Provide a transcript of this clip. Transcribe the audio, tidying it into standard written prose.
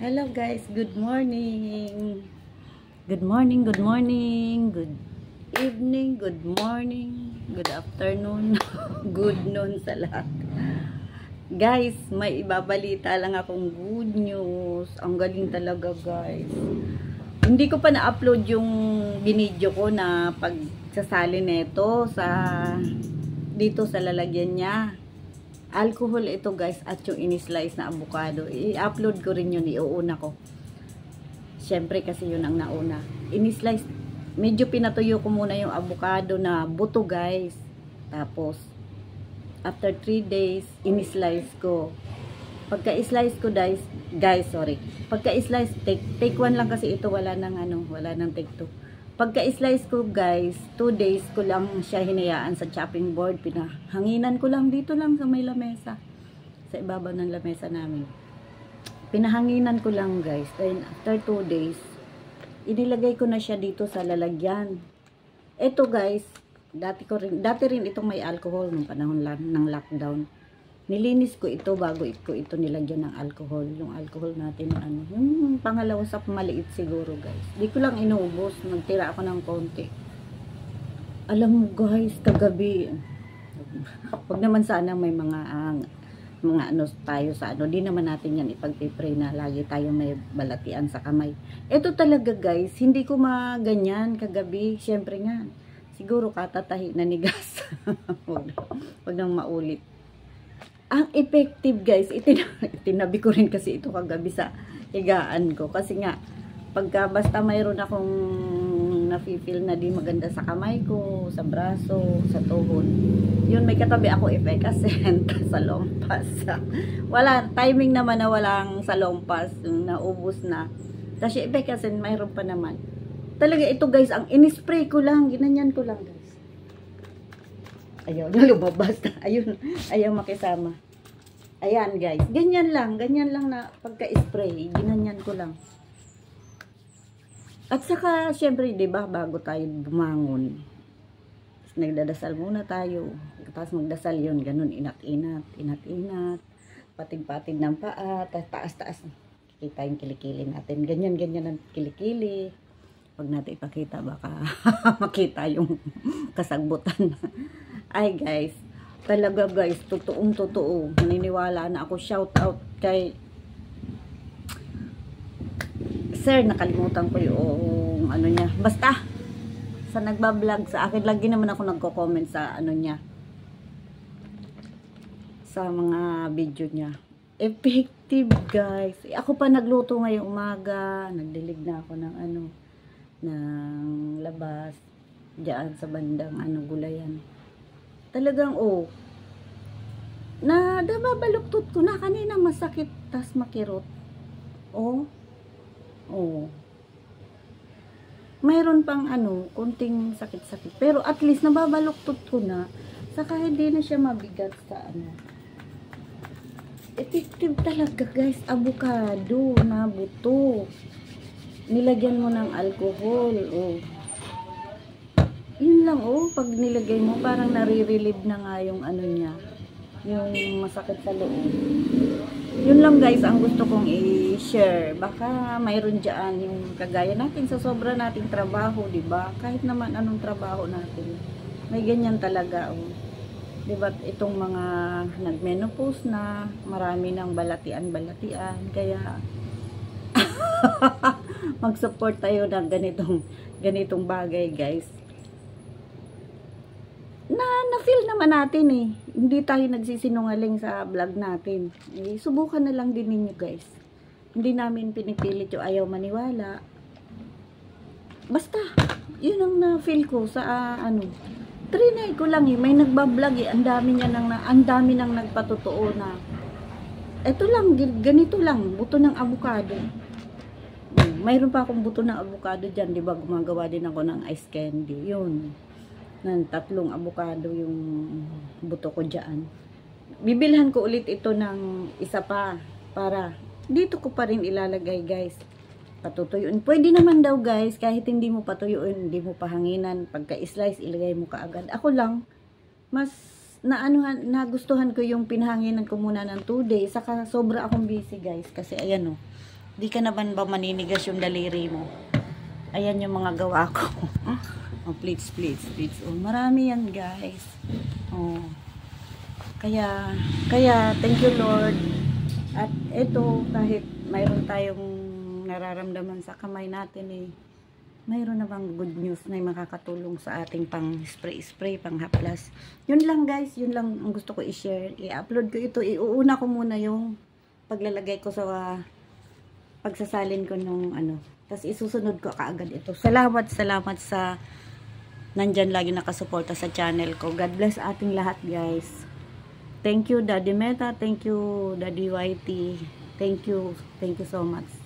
Hello guys, good morning. Good morning, good morning. Good evening, good morning, good afternoon, good noon sa lahat. Guys, may ibabalita lang akong good news. Ang galing talaga guys. Hindi ko pa na-upload yung binidyo ko na pagsasali nito sa dito sa lalagyan niya. Alcohol ito guys at yung in-slice na avocado. I-upload ko rin yun, iuuna ko. Siyempre kasi yun ang nauna. In-slice, medyo pinatuyo ko muna yung avocado na buto guys. Tapos, after 3 days, in-slice ko. Pagka-slice ko guys, sorry. Pagka-slice, take 1 lang kasi ito, wala nang take 2. Pagka-slice ko guys, 2 days ko lang siya hinayaan sa chopping board. Pinahanginan ko lang dito lang sa may lamesa. Sa ibabaw ng lamesa namin. Pinahanginan ko lang guys. Then after 2 days, inilagay ko na siya dito sa lalagyan. Ito guys, dati rin itong may alcohol nung panahon ng lockdown. Nilinis ko ito bago ko ito nilagyan ng alcohol. Yung alcohol natin, yung pangalawa sa maliit siguro guys. Di ko lang inuubos. Nagtira ako ng konti. Alam mo guys, kagabi, wag naman sana may mga ano tayo sa ano. Di naman natin yan ipag-pray na lagi tayo may balatian sa kamay. Ito talaga guys, hindi ko maganyan kagabi. Siyempre nga, siguro katatahi na ni gas. Wag nang maulit. Ang effective guys, itinabi ko rin kasi ito kagabi sa higaan ko. Kasi nga, pagka basta mayroon akong nafe-feel na di maganda sa kamay ko, sa braso, sa tuhod. Yun, may katabi ako efekasent sa lompas. Wala, timing naman na walang sa lompas, naubos na. Kasi efekasent, mayroon pa naman. Talaga ito guys, ang in-spray ko lang, ginanyan ko lang guys. Ayaw na lumabas. Ayaw makisama. Ayan guys. Ganyan lang na pagka-spray. Ginanyan ko lang. At saka, syempre, diba, bago tayo bumangon, nagdadasal muna tayo. Tapos magdasal yun, ganun, inat-inat. Patig-patig ng paa, taas-taas. Kita yung kilikili natin. Ganyan ang kilikili. Pag natin ipakita, baka makita yung kasagbutan. Ay guys, talaga guys, totoo. Naniniwala na ako. Shout out kay Sir, nakalimutan ko yung ano niya. Basta, sa nagbablog sa akin, lagi naman ako nagko-comment sa ano niya. Sa mga video niya. Effective guys. Ako pa nagluto ngayong umaga. Nagdilig na ako ng ng labas. Diyan sa bandang gulayan. Talagang nababaluktot ko na kanina masakit tas makirot. Mayroon pang konting sakit-sakit pero at least nababaluktot ko na saka hindi na siya mabigat sa Effective talaga guys, avocado na buto. Nilagyan mo ng alcohol. Yun lang pag nilagay mo parang nare-relieve na nga yung niya, yung masakit sa loob. Yun lang guys ang gusto kong i-share. Baka mayroon dyan yung kagaya natin sa sobra nating trabaho, diba? Kahit naman anong trabaho natin, may ganyan talaga diba? Itong mga nagmenopause na, marami ng balatian, kaya mag-support tayo ng ganitong bagay guys. Na-feel naman natin hindi tayo nagsisinungaling sa vlog natin. Subukan na lang din ninyo guys. Hindi namin pinipilit yung ayaw maniwala. Basta, yun ang na-feel ko sa trinay ko lang may nagbablog ang dami nang nagpatotoo na eto lang, ganito lang, buto ng avocado. Mayroon pa akong buto ng avocado dyan, diba? Gumagawa din ako ng ice candy. Yun. Ng 3 avocado yung buto ko dyan. Bibilhan ko ulit ito ng isa pa para dito ko pa rin ilalagay guys. Patutuyuin. Pwede naman daw guys, kahit hindi mo patuyuin, hindi mo pahanginan. Pagka-slice, ilagay mo kaagad. Ako lang, mas nagustuhan ko yung pinahanginan ko muna ng 2 days. Saka sobra akong busy guys. Kasi ayan Di ka naman ba maninigas yung daliri mo? Ayan yung mga gawa ko. Oh, plates. Oh, marami yan, guys. Oh. Kaya, thank you, Lord. At ito, kahit mayroon tayong nararamdaman sa kamay natin eh, mayroon na bang good news na makakatulong sa ating pang spray, pang haplas. Yun lang, guys. Yun lang ang gusto ko i-share. I-upload ko ito. Iuuna ko muna yung paglalagay ko sa pagsasalin ko nung ano. Tapos isusunod ko kaagad ito. Salamat sa nandyan lagi nakasuporta sa channel ko. God bless ating lahat, guys. Thank you, Daddy Meta. Thank you, Daddy YT. Thank you so much.